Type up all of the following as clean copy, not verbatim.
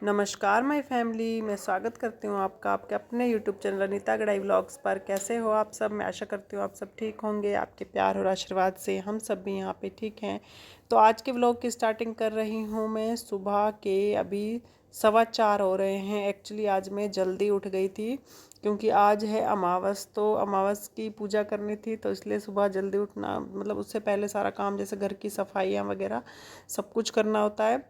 नमस्कार my family, मैं स्वागत करती हूँ आपका आपके अपने यूट्यूब चैनल अनीता गढ़ाई व्लॉग्स पर। कैसे हो आप सब? मैं आशा करती हूँ आप सब ठीक होंगे। आपके प्यार और आशीर्वाद से हम सब भी यहाँ पे ठीक हैं। तो आज के व्लॉग की स्टार्टिंग कर रही हूँ मैं सुबह के। अभी 4:15 हो रहे हैं। एक्चुअली आज मैं जल्दी उठ गई थी क्योंकि आज है अमावस, तो अमावस की पूजा करनी थी, तो इसलिए सुबह जल्दी उठना मतलब उससे पहले सारा काम जैसे घर की सफाइयाँ वगैरह सब कुछ करना होता है।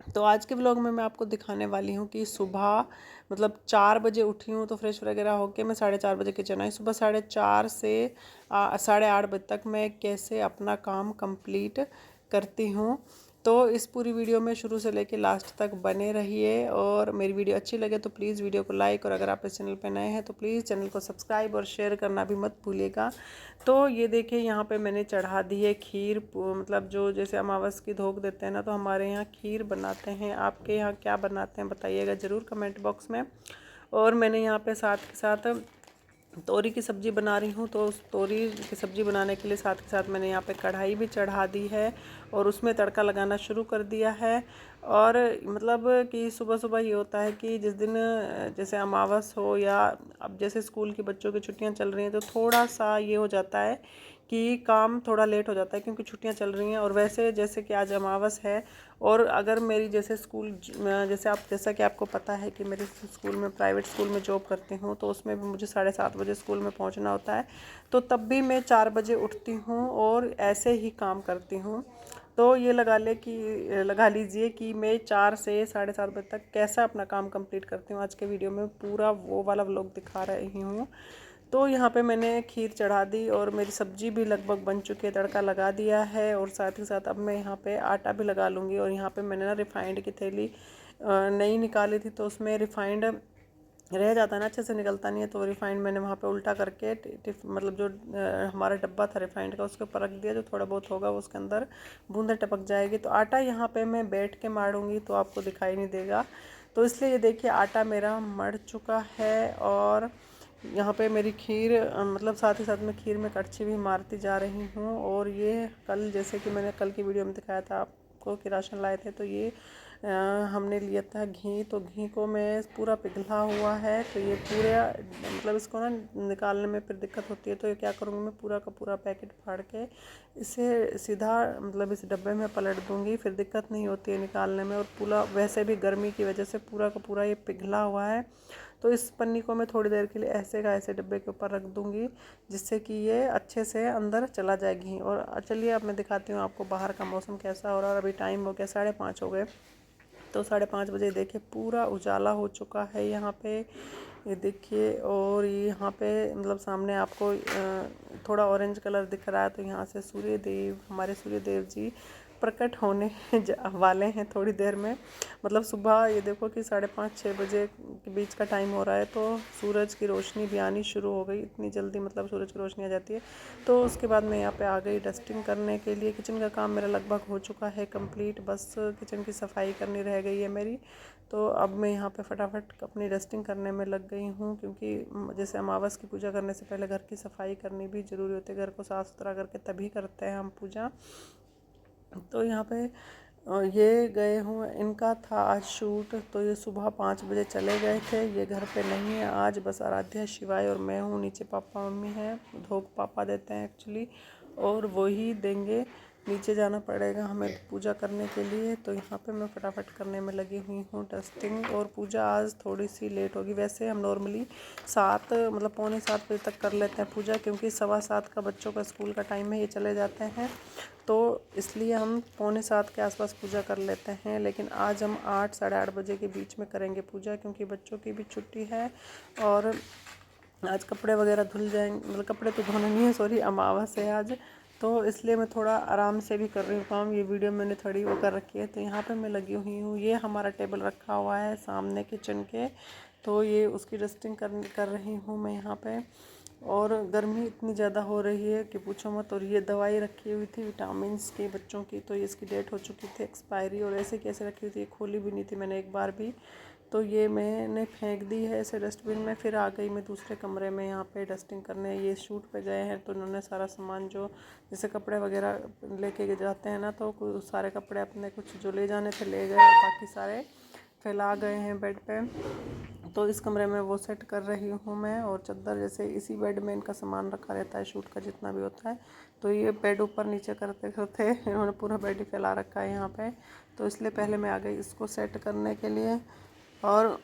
तो आज के व्लॉग में मैं आपको दिखाने वाली हूँ कि सुबह मतलब 4 बजे उठी हूँ, तो फ्रेश वगैरह होके मैं 4:30 बजे किचन आई। सुबह 4:30 से 8:30 बजे तक मैं कैसे अपना काम कंप्लीट करती हूँ। तो इस पूरी वीडियो में शुरू से लेके लास्ट तक बने रहिए, और मेरी वीडियो अच्छी लगे तो प्लीज़ वीडियो को लाइक, और अगर आप इस चैनल पर नए हैं तो प्लीज़ चैनल को सब्सक्राइब और शेयर करना भी मत भूलिएगा। तो ये देखिए यहाँ पे मैंने चढ़ा दी है खीर। मतलब जो जैसे अमावस की धोख देते हैं ना, तो हमारे यहाँ खीर बनाते हैं। आपके यहाँ क्या बनाते हैं बताइएगा ज़रूर कमेंट बॉक्स में। और मैंने यहाँ पे साथ के साथ तोरी की सब्ज़ी बना रही हूँ, तो उस तोरी की सब्ज़ी बनाने के लिए साथ के साथ मैंने यहाँ पे कढ़ाई भी चढ़ा दी है और उसमें तड़का लगाना शुरू कर दिया है। और मतलब कि सुबह सुबह ये होता है कि जिस दिन जैसे अमावस हो, या अब जैसे स्कूल के बच्चों की छुट्टियाँ चल रही हैं, तो थोड़ा सा ये हो जाता है कि काम थोड़ा लेट हो जाता है क्योंकि छुट्टियां चल रही हैं। और वैसे जैसे कि आज अमावस है, और अगर मेरी जैसे स्कूल जैसा कि आपको पता है कि मेरे स्कूल में प्राइवेट स्कूल में जॉब करती हूँ, तो उसमें भी मुझे 7:30 बजे स्कूल में पहुँचना होता है। तो तब भी मैं 4 बजे उठती हूँ और ऐसे ही काम करती हूँ। तो ये लगा लीजिए कि मैं 4 से 7:30 बजे तक कैसा अपना काम कंप्लीट करती हूँ। आज के वीडियो में पूरा वो वाला व्लॉग दिखा रही हूँ। तो यहाँ पे मैंने खीर चढ़ा दी और मेरी सब्ज़ी भी लगभग बन चुकी है, तड़का लगा दिया है। और साथ ही साथ अब मैं यहाँ पे आटा भी लगा लूँगी। और यहाँ पे मैंने ना रिफ़ाइंड की थैली नई निकाली थी, तो उसमें रिफ़ाइंड रह जाता है ना, अच्छे से निकलता नहीं है। तो रिफ़ाइंड मैंने वहाँ पे उल्टा करके मतलब जो हमारा डब्बा था रिफ़ाइंड का, उसके ऊपर रख दिया। जो थोड़ा बहुत होगा वो उसके अंदर बूंदें टपक जाएगी। तो आटा यहाँ पे मैं बैठ के मारूंगी तो आपको दिखाई नहीं देगा, तो इसलिए ये देखिए आटा मेरा मड़ चुका है। और यहाँ पे मेरी खीर मतलब साथ ही साथ मैं खीर में कड़छी भी मारती जा रही हूँ। और ये कल जैसे कि मैंने कल की वीडियो में दिखाया था आपको कि राशन लाए थे, तो ये हमने लिया था घी। तो घी को मैं पूरा पिघला हुआ है, तो ये पूरे मतलब इसको ना निकालने में फिर दिक्कत होती है। तो ये क्या करूँगी, मैं पूरा का पूरा पैकेट फाड़ के इसे सीधा मतलब इस डब्बे में पलट दूँगी, फिर दिक्कत नहीं होती है निकालने में। और पूरा वैसे भी गर्मी की वजह से पूरा का पूरा ये पिघला हुआ है। तो इस पन्नी को मैं थोड़ी देर के लिए ऐसे का ऐसे डब्बे के ऊपर रख दूँगी, जिससे कि ये अच्छे से अंदर चला जाए घी। और चलिए अब मैं दिखाती हूँ आपको बाहर का मौसम कैसा हो रहा है। और अभी टाइम हो गया 5:30 हो गए। तो 5:30 बजे देखिए पूरा उजाला हो चुका है यहाँ पे, ये देखिए। और यहाँ पे मतलब सामने आपको थोड़ा ऑरेंज कलर दिख रहा है, तो यहाँ से हमारे सूर्य देव जी प्रकट होने वाले हैं थोड़ी देर में। मतलब सुबह ये देखो कि 5:30-6 बजे के बीच का टाइम हो रहा है, तो सूरज की रोशनी भी आनी शुरू हो गई। इतनी जल्दी मतलब सूरज की रोशनी आ जाती है। तो उसके बाद मैं यहाँ पे आ गई डस्टिंग करने के लिए। किचन का काम मेरा लगभग हो चुका है कंप्लीट, बस किचन की सफाई करनी रह गई है मेरी। तो अब मैं यहाँ पे फटाफट अपनी डस्टिंग करने में लग गई हूँ, क्योंकि जैसे अमावस की पूजा करने से पहले घर की सफाई करनी भी ज़रूरी होती है। घर को साफ़ सुथरा करके तभी करते हैं हम पूजा। तो यहाँ पे ये गए हूँ, इनका था आज शूट, तो ये सुबह 5 बजे चले गए थे। ये घर पे नहीं है आज, बस आराध्या, शिवाय और मैं हूँ। नीचे पापा मम्मी हैं, धोख पापा देते हैं एक्चुअली, और वही देंगे। नीचे जाना पड़ेगा हमें पूजा करने के लिए। तो यहाँ पे मैं फटाफट करने में लगी हुई हूँ डस्टिंग। और पूजा आज थोड़ी सी लेट होगी। वैसे हम नॉर्मली 7 मतलब पौने 7 बजे तक कर लेते हैं पूजा, क्योंकि 7:15 का बच्चों का स्कूल का टाइम है, ये चले जाते हैं। तो इसलिए हम पौने 7 के आसपास पूजा कर लेते हैं। लेकिन आज हम 8 साढ़े 8 बजे के बीच में करेंगे पूजा, क्योंकि बच्चों की भी छुट्टी है। और आज कपड़े वगैरह धुल जाएंगे, मतलब कपड़े तो धोने नहीं है, सॉरी, अमावस है आज। तो इसलिए मैं थोड़ा आराम से भी कर रही हूँ काम। ये वीडियो मैंने थोड़ी वो कर रखी है। तो यहाँ पे मैं लगी हुई हूँ। ये हमारा टेबल रखा हुआ है सामने किचन के, तो ये उसकी डस्टिंग कर रही हूँ मैं यहाँ पे। और गर्मी इतनी ज़्यादा हो रही है कि पूछो मत। और ये दवाई रखी हुई थी विटामिन्स की बच्चों की, तो ये इसकी डेट हो चुकी थी एक्सपायरी। और ऐसे कैसे रखी हुई थी, खोली भी नहीं थी मैंने एक बार भी। तो ये मैंने फेंक दी है ऐसे डस्टबिन में। फिर आ गई मैं दूसरे कमरे में यहाँ पे डस्टिंग करने। ये शूट पे गए हैं, तो उन्होंने सारा सामान जो जैसे कपड़े वगैरह लेके जाते हैं ना, तो सारे कपड़े अपने कुछ जो ले जाने थे ले गए, और बाकी सारे फैला गए हैं बेड पे। तो इस कमरे में वो सेट कर रही हूँ मैं। और चादर जैसे इसी बेड में इनका सामान रखा रहता है शूट का जितना भी होता है, तो ये बेड ऊपर नीचे करते करते इन्होंने पूरा बेड ही फैला रखा है यहाँ पे। तो इसलिए पहले मैं आ गई इसको सेट करने के लिए। और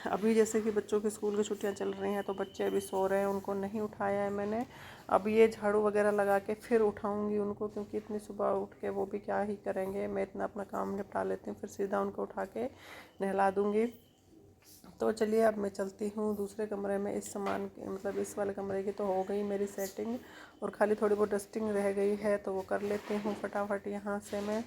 अभी जैसे कि बच्चों की स्कूल की छुट्टियां चल रही हैं तो बच्चे अभी सो रहे हैं, उनको नहीं उठाया है मैंने। अब ये झाड़ू वगैरह लगा के फिर उठाऊंगी उनको, क्योंकि इतनी सुबह उठ के वो भी क्या ही करेंगे। मैं इतना अपना काम निपटा लेती हूँ, फिर सीधा उनको उठा के नहला दूँगी। तो चलिए अब मैं चलती हूँ दूसरे कमरे में। इस सामान मतलब इस वाले कमरे की तो हो गई मेरी सेटिंग, और खाली थोड़ी बहुत डस्टिंग रह गई है तो वो कर लेती हूँ फटाफट यहाँ से मैं।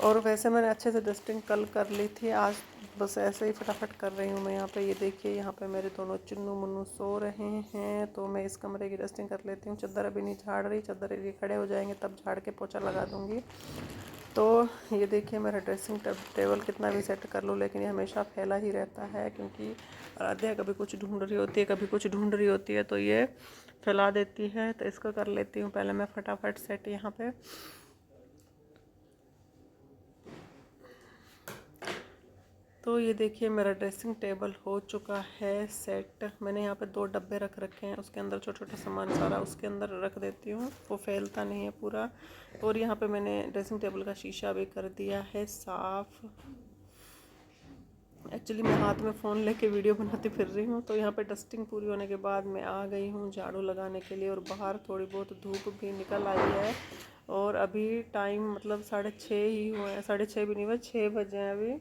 और वैसे मैंने अच्छे से डस्टिंग कल कर ली थी, आज बस ऐसे ही फटाफट कर रही हूँ मैं यहाँ पे। ये देखिए यहाँ पे मेरे दोनों चुन्नू मुन्नू सो रहे हैं, तो मैं इस कमरे की डस्टिंग कर लेती हूँ। चादर अभी नहीं झाड़ रही, चादर ये खड़े हो जाएंगे तब झाड़ के पोछा लगा दूँगी। तो ये देखिए मेरा ड्रेसिंग टेबल कितना भी सेट कर लूँ लेकिन ये हमेशा फैला ही रहता है, क्योंकि आराध्या कभी कुछ ढूंढ रही होती है कभी कुछ ढूंढ रही होती है तो ये फैला देती है। तो इसको कर लेती हूँ पहले मैं फटाफट सेट यहाँ पे। तो ये देखिए मेरा ड्रेसिंग टेबल हो चुका है सेट। मैंने यहाँ पे 2 डब्बे रख रखे हैं, उसके अंदर छोटा छोटा सामान सारा उसके अंदर रख देती हूँ, वो फैलता नहीं है पूरा। और यहाँ पे मैंने ड्रेसिंग टेबल का शीशा भी कर दिया है साफ़। एक्चुअली मैं हाथ में फ़ोन लेके वीडियो बनाती फिर रही हूँ, तो यहाँ पे डस्टिंग पूरी होने के बाद मैं आ गई हूँ झाड़ू लगाने के लिए। और बाहर थोड़ी बहुत धूप भी निकल आई है, और अभी टाइम मतलब 6:30 ही हुए हैं, 6:30 भी नहीं हुए, 6 बजे हैं अभी।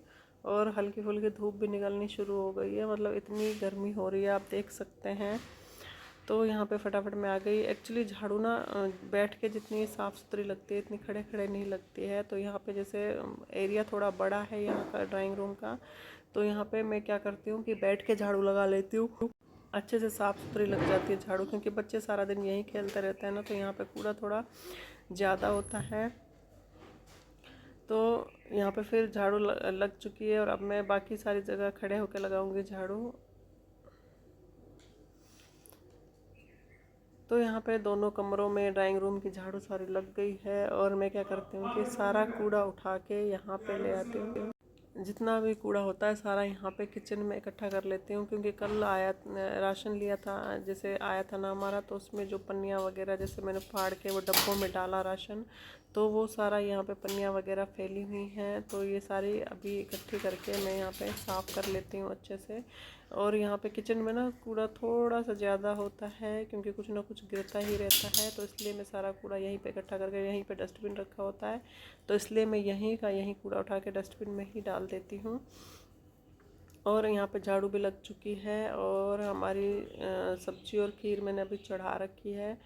और हल्की फुल्की धूप भी निकलनी शुरू हो गई है, मतलब इतनी गर्मी हो रही है आप देख सकते हैं। तो यहाँ पे फटाफट मैं आ गई। एक्चुअली झाड़ू ना बैठ के जितनी साफ़ सुथरी लगती है इतनी खड़े खड़े नहीं लगती है। तो यहाँ पे जैसे एरिया थोड़ा बड़ा है यहाँ का ड्राइंग रूम का, तो यहाँ पे मैं क्या करती हूँ कि बैठ के झाड़ू लगा लेती हूँ, अच्छे से साफ़ सुथरी लग जाती है झाड़ू। क्योंकि बच्चे सारा दिन यहीं खेलते रहते हैं ना, तो यहाँ पे कूड़ा थोड़ा ज़्यादा होता है। तो यहाँ पे फिर झाड़ू लग चुकी है, और अब मैं बाकी सारी जगह खड़े होकर लगाऊंगी झाड़ू। तो यहाँ पे दोनों कमरों में ड्राइंग रूम की झाड़ू सारी लग गई है। और मैं क्या करती हूँ कि सारा कूड़ा उठा के यहाँ पे ले आती हूँ। जितना भी कूड़ा होता है सारा यहाँ पे किचन में इकट्ठा कर लेती हूँ। क्योंकि कल आया राशन लिया था, जैसे आया था ना हमारा, तो उसमें जो पन्नियाँ वगैरह जैसे मैंने फाड़ के वो डब्बों में डाला राशन, तो वो सारा यहाँ पे पन्नियाँ वगैरह फैली हुई हैं। तो ये सारी अभी इकट्ठी करके मैं यहाँ पे साफ़ कर लेती हूँ अच्छे से। और यहाँ पे किचन में ना कूड़ा थोड़ा सा ज़्यादा होता है, क्योंकि कुछ ना कुछ गिरता ही रहता है, तो इसलिए मैं सारा कूड़ा यहीं पे इकट्ठा करके, यहीं पे डस्टबिन रखा होता है तो इसलिए मैं यहीं का यहीं कूड़ा उठा के डस्टबिन में ही डाल देती हूँ। और यहाँ पे झाड़ू भी लग चुकी है, और हमारी सब्जी और खीर मैंने अभी चढ़ा रखी है।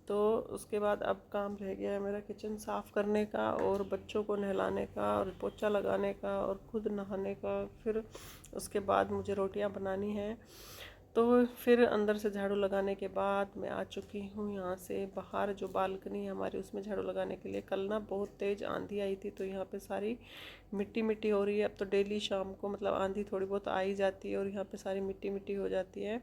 तो उसके बाद अब काम रह गया है मेरा किचन साफ़ करने का, और बच्चों को नहलाने का, और पोछा लगाने का, और खुद नहाने का। फिर उसके बाद मुझे रोटियां बनानी है। तो फिर अंदर से झाड़ू लगाने के बाद मैं आ चुकी हूँ यहाँ से बाहर, जो बालकनी है हमारी उसमें झाड़ू लगाने के लिए। कल ना बहुत तेज़ आंधी आई थी, तो यहाँ पे सारी मिट्टी मिट्टी हो रही है। अब तो डेली शाम को मतलब आंधी थोड़ी बहुत आ ही जाती है, और यहाँ पे सारी मिट्टी मिट्टी हो जाती है।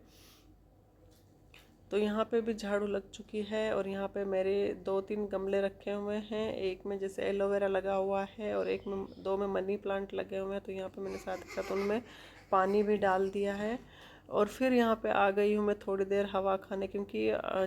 तो यहाँ पे भी झाड़ू लग चुकी है। और यहाँ पे मेरे 2-3 गमले रखे हुए हैं, एक में जैसे एलोवेरा लगा हुआ है, और एक में 2 में मनी प्लांट लगे हुए हैं। तो यहाँ पे मैंने साथ ही साथ उनमें पानी भी डाल दिया है। और फिर यहाँ पे आ गई हूँ मैं थोड़ी देर हवा खाने, क्योंकि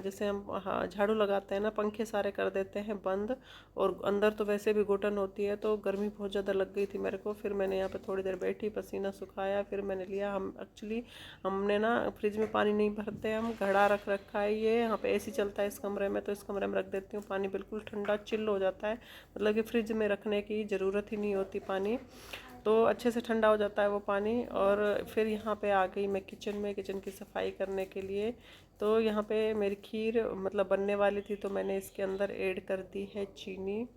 जैसे हम झाड़ू लगाते हैं ना, पंखे सारे कर देते हैं बंद, और अंदर तो वैसे भी घुटन होती है, तो गर्मी बहुत ज़्यादा लग गई थी मेरे को। फिर मैंने यहाँ पे थोड़ी देर बैठी, पसीना सुखाया, फिर मैंने लिया, हम एक्चुअली हमने ना फ्रिज में पानी नहीं भरते, हम घड़ा रख रखा है। ये यहाँ पे एसी चलता है इस कमरे में, तो इस कमरे में रख देती हूँ, पानी बिल्कुल ठंडा चिल्ड हो जाता है, मतलब कि फ्रिज में रखने की ज़रूरत ही नहीं होती पानी, तो अच्छे से ठंडा हो जाता है वो पानी। और फिर यहाँ पे आ गई मैं किचन में, किचन की सफाई करने के लिए। तो यहाँ पे मेरी खीर मतलब बनने वाली थी, तो मैंने इसके अंदर ऐड कर दी है चीनी।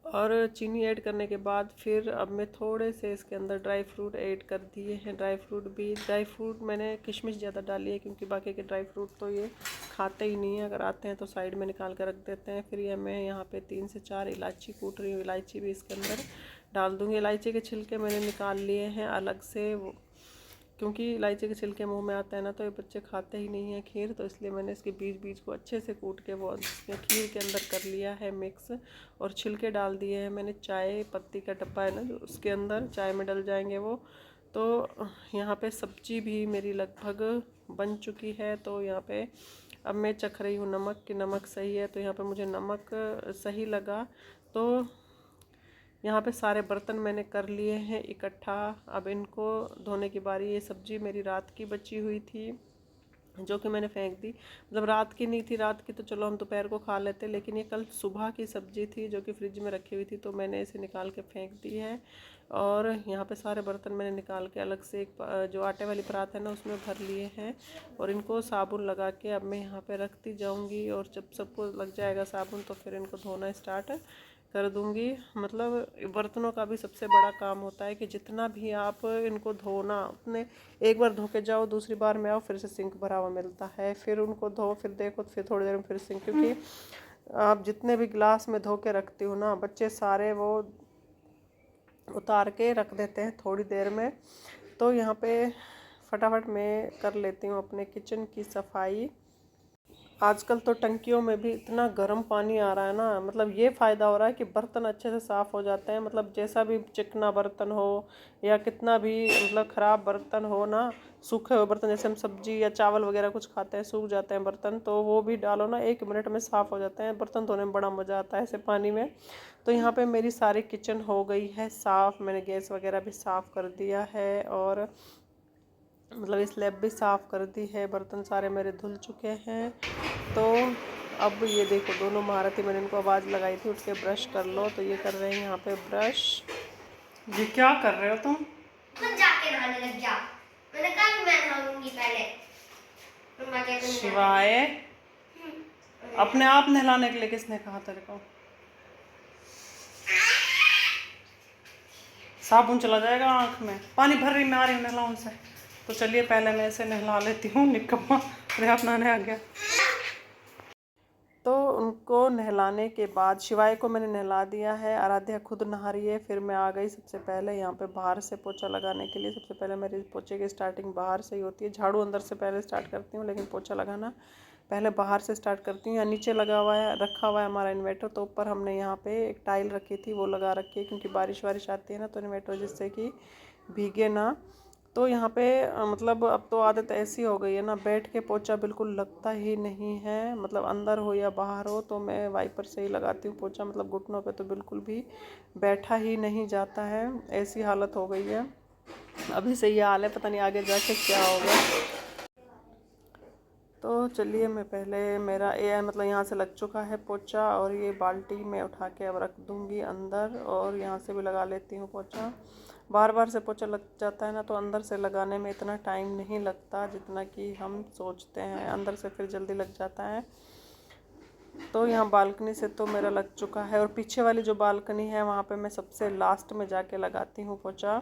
और चीनी ऐड करने के बाद फिर अब मैं थोड़े से इसके अंदर ड्राई फ्रूट ऐड कर दिए हैं। ड्राई फ्रूट मैंने किशमिश ज़्यादा डाली है, क्योंकि बाकी के ड्राई फ्रूट तो ये खाते ही नहीं है, अगर आते हैं तो साइड में निकाल कर रख देते हैं। फिर ये मैं यहाँ पे 3 से 4 इलायची कूट रही हूँ, इलायची भी इसके अंदर डाल दूँगी। इलायची के छिलके मैंने निकाल लिए हैं अलग से, क्योंकि इलायची के छिलके मुंह में आता है ना, तो ये बच्चे खाते ही नहीं हैं खीर, तो इसलिए मैंने इसके बीज बीज को अच्छे से कूट के वो खीर के अंदर कर लिया है मिक्स, और छिलके डाल दिए हैं मैंने। चाय पत्ती का डब्बा है ना जो, उसके अंदर चाय में डल जाएंगे वो। तो यहाँ पे सब्जी भी मेरी लगभग बन चुकी है। तो यहाँ पे अब मैं चख रही हूँ नमक कि नमक सही है। तो यहाँ पे मुझे नमक सही लगा। तो यहाँ पे सारे बर्तन मैंने कर लिए हैं इकट्ठा। अब इनको धोने की बारी। ये सब्जी मेरी रात की बची हुई थी जो कि मैंने फेंक दी। मतलब रात की नहीं थी, रात की तो चलो हम दोपहर को खा लेते, लेकिन ये कल सुबह की सब्जी थी जो कि फ्रिज में रखी हुई थी, तो मैंने इसे निकाल के फेंक दी है। और यहाँ पे सारे बर्तन मैंने निकाल के अलग से एक जो आटे वाली परात है ना उसमें भर लिए हैं, और इनको साबुन लगा के अब मैं यहाँ पे रखती जाऊँगी। और जब सबको लग जाएगा साबुन तो फिर इनको धोना स्टार्ट कर दूँगी। मतलब बर्तनों का भी सबसे बड़ा काम होता है कि जितना भी आप इनको धोना, उतने एक बार धो के जाओ, दूसरी बार में आओ फिर से सिंक भरा हुआ मिलता है, फिर उनको धो, फिर देखो, फिर थोड़ी देर में फिर सिंक। क्योंकि आप जितने भी गिलास में धो के रखती हो ना, बच्चे सारे वो उतार के रख देते हैं थोड़ी देर में। तो यहाँ पे फटाफट मैं कर लेती हूँ अपने किचन की सफाई। आजकल तो टंकियों में भी इतना गर्म पानी आ रहा है ना, मतलब ये फ़ायदा हो रहा है कि बर्तन अच्छे से साफ़ हो जाते हैं। मतलब जैसा भी चिकना बर्तन हो या कितना भी मतलब ख़राब बर्तन हो ना, सूखे हुए बर्तन, जैसे हम सब्जी या चावल वगैरह कुछ खाते हैं, सूख जाते हैं बर्तन, तो वो भी डालो ना 1 मिनट में साफ़ हो जाते हैं। बर्तन धोने में बड़ा मज़ा आता है ऐसे पानी में। तो यहाँ पे मेरी सारी किचन हो गई है साफ़। मैंने गैस वगैरह भी साफ़ कर दिया है, और मतलब स्लैब भी साफ़ कर दी है। बर्तन सारे मेरे धुल चुके हैं। तो अब ये देखो दोनों महारथी, मैंने इनको आवाज़ लगाई थी उठ के ब्रश कर लो, तो ये कर रहे हैं यहाँ पे ब्रश। ये क्या कर रहे हो तुम? खुद जाके नहाने लग जा। मैंने कहा मैं नहाऊंगी पहले। शिवाय, अपने आप नहलाने के लिए किसने कहा तेरे को? साबुन चला जाएगा आँख में। पानी भर रही, मैं आ रही हूँ नहलाऊं से। तो चलिए पहले मैं इसे नहला लेती हूँ। निकम्मा मेरे हाथ नहाने आ गया। तो उनको नहलाने के बाद शिवाय को मैंने नहला दिया है। आराध्या खुद नहा रही है। फिर मैं आ गई सबसे पहले यहाँ पे बाहर से पोछा लगाने के लिए। सबसे पहले मेरी पोछे की स्टार्टिंग बाहर से ही होती है। झाड़ू अंदर से पहले स्टार्ट करती हूँ, लेकिन पोछा लगाना पहले बाहर से स्टार्ट करती हूँ। यहाँ नीचे लगा हुआ है, रखा हुआ है हमारा इन्वर्टर, तो ऊपर हमने यहाँ पे एक टाइल रखी थी वो लगा रखी है, क्योंकि बारिश वारिश आती है ना, तो इन्वर्टर जिससे कि भीगे ना। तो यहाँ पे मतलब अब तो आदत ऐसी हो गई है ना, बैठ के पोछा बिल्कुल लगता ही नहीं है। मतलब अंदर हो या बाहर हो, तो मैं वाइपर से ही लगाती हूँ पोछा। मतलब घुटनों पे तो बिल्कुल भी बैठा ही नहीं जाता है, ऐसी हालत हो गई है। अभी से ये हाल है, पता नहीं आगे जाके क्या होगा। तो चलिए मैं पहले मेरा ये मतलब यहाँ से लग चुका है पोछा, और ये बाल्टी में उठा के अब रख दूँगी अंदर, और यहाँ से भी लगा लेती हूँ पोछा। बार बार से पोछा लग जाता है ना, तो अंदर से लगाने में इतना टाइम नहीं लगता जितना कि हम सोचते हैं, अंदर से फिर जल्दी लग जाता है। तो यहाँ बालकनी से तो मेरा लग चुका है, और पीछे वाली जो बालकनी है वहाँ पे मैं सबसे लास्ट में जाके लगाती हूँ पोछा।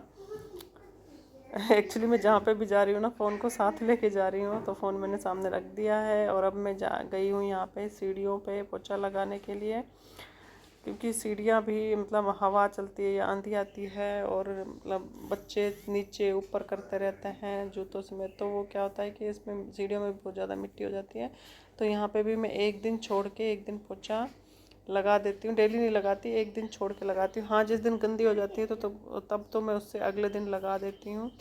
एक्चुअली मैं जहाँ पे भी जा रही हूँ ना, फ़ोन को साथ लेके जा रही हूँ, तो फ़ोन मैंने सामने रख दिया है। और अब मैं जा गई हूँ यहाँ पे सीढ़ियों पे पोछा लगाने के लिए, क्योंकि सीढ़ियाँ भी मतलब हवा चलती है या आंधी आती है, और मतलब बच्चे नीचे ऊपर करते रहते हैं जूतों समेत, तो वो क्या होता है कि इसमें सीढ़ियों में बहुत ज़्यादा मिट्टी हो जाती है। तो यहाँ पे भी मैं एक दिन छोड़ के एक दिन पोछा लगा देती हूँ। डेली नहीं लगाती, एक दिन छोड़ के लगाती हूँ। हाँ, जिस दिन गंदी हो जाती है तो तब तो मैं उससे अगले दिन लगा देती हूँ।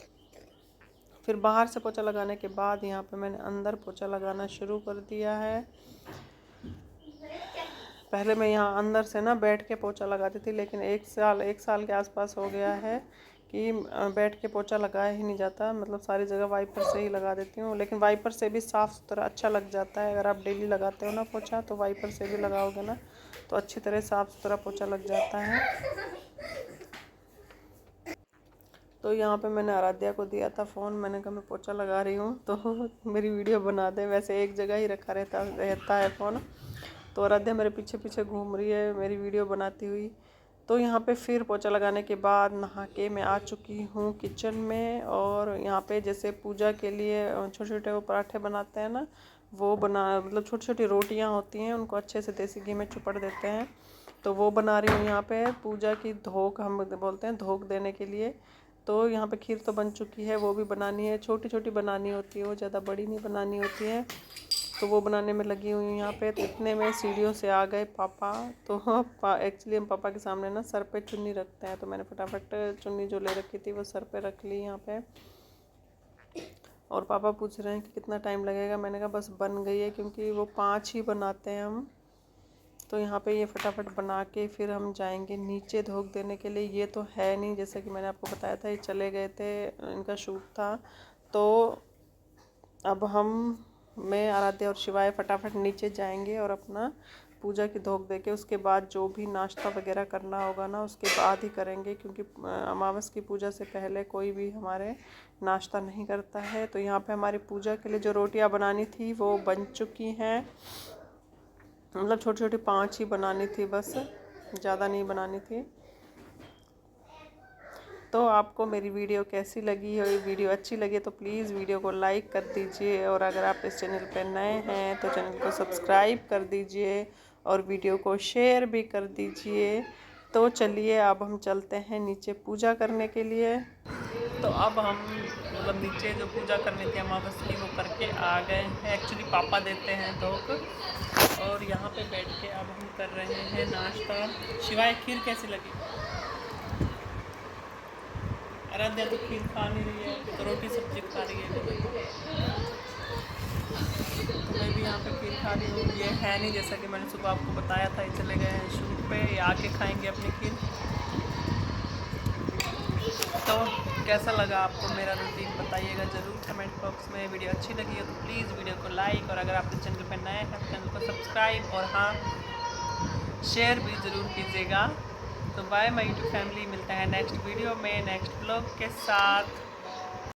फिर बाहर से पोछा लगाने के बाद यहाँ पे मैंने अंदर पोछा लगाना शुरू कर दिया है। पहले मैं यहाँ अंदर से ना बैठ के पोछा लगाती थी, लेकिन एक साल के आसपास हो गया है कि बैठ के पोछा लगाया ही नहीं जाता। मतलब सारी जगह वाइपर से ही लगा देती हूँ, लेकिन वाइपर से भी साफ़ सुथरा अच्छा लग जाता है। अगर आप डेली लगाते हो ना पोछा, तो वाइपर से भी लगाओगे ना तो अच्छी तरह साफ़ सुथरा पोछा लग जाता है। तो यहाँ पे मैंने आराध्या को दिया था फ़ोन, मैंने कहा मैं पोछा लगा रही हूँ तो मेरी वीडियो बना दे। वैसे एक जगह ही रखा रहता है फ़ोन। तो आराध्या मेरे पीछे पीछे घूम रही है मेरी वीडियो बनाती हुई। तो यहाँ पे फिर पोछा लगाने के बाद नहा के मैं आ चुकी हूँ किचन में। और यहाँ पे जैसे पूजा के लिए छोटे छोटे वो पराठे बनाते हैं ना, वो मतलब छोटी छोटी रोटियाँ होती हैं, उनको अच्छे से देसी घी में चुपड़ देते हैं, तो वो बना रही हूँ यहाँ पे। पूजा की धोक हम बोलते हैं, धोक देने के लिए तो यहाँ पे खीर तो बन चुकी है, वो भी बनानी है। छोटी छोटी बनानी होती है, वो ज़्यादा बड़ी नहीं बनानी होती है। तो वो बनाने में लगी हुई हूँ यहाँ पे। तो इतने में सीढ़ियों से आ गए पापा। तो एक्चुअली हम पापा के सामने ना सर पे चुन्नी रखते हैं, तो मैंने फटाफट चुन्नी जो ले रखी थी वो सर पे रख ली यहाँ पे। और पापा पूछ रहे हैं कि कितना टाइम लगेगा। मैंने कहा बस बन गई है, क्योंकि वो 5 ही बनाते हैं हम। तो यहाँ पे ये फटाफट बना के फिर हम जाएंगे नीचे धोख देने के लिए। ये तो है नहीं, जैसा कि मैंने आपको बताया था, ये चले गए थे, इनका शूट था। तो अब मैं आराध्या और शिवाय फटाफट नीचे जाएंगे और अपना पूजा की धोख दे के उसके बाद जो भी नाश्ता वगैरह करना होगा ना उसके बाद ही करेंगे, क्योंकि अमावस की पूजा से पहले कोई भी हमारे नाश्ता नहीं करता है। तो यहाँ पे हमारी पूजा के लिए जो रोटियाँ बनानी थी वो बन चुकी हैं। मतलब छोटी छोटी 5 ही बनानी थी, बस ज़्यादा नहीं बनानी थी। तो आपको मेरी वीडियो कैसी लगी है? वीडियो अच्छी लगी तो प्लीज़ वीडियो को लाइक कर दीजिए, और अगर आप इस चैनल पर नए हैं तो चैनल को सब्सक्राइब कर दीजिए और वीडियो को शेयर भी कर दीजिए। तो चलिए अब हम चलते हैं नीचे पूजा करने के लिए। तो अब हम मतलब नीचे जो पूजा करनी थी अमावस की वो करके आ गए हैं। एक्चुअली पापा देते हैं धोख, और यहाँ पे बैठ के अब हम कर रहे हैं नाश्ता। शिवाय खीर कैसी लगी? आराध्या तो खीर खा नहीं रही है, तो रोटी सब्जी खा रही है। तो मैं भी यहाँ पे खीर खा रही हूँ। ये है नहीं, जैसा कि मैंने सुबह आपको बताया था, ये चले गए हैं शूट पे, ये आके खाएंगे अपनी खीर। तो कैसा लगा आपको मेरा रूटीन बताइएगा ज़रूर कमेंट बॉक्स में। वीडियो अच्छी लगी हो तो प्लीज़ वीडियो को लाइक, और अगर आप इस चैनल पर नए हैं तो चैनल को सब्सक्राइब, और हाँ शेयर भी ज़रूर कीजिएगा। तो बाय माय यूट्यूब फैमिली, मिलता है नेक्स्ट वीडियो में नेक्स्ट ब्लॉग के साथ।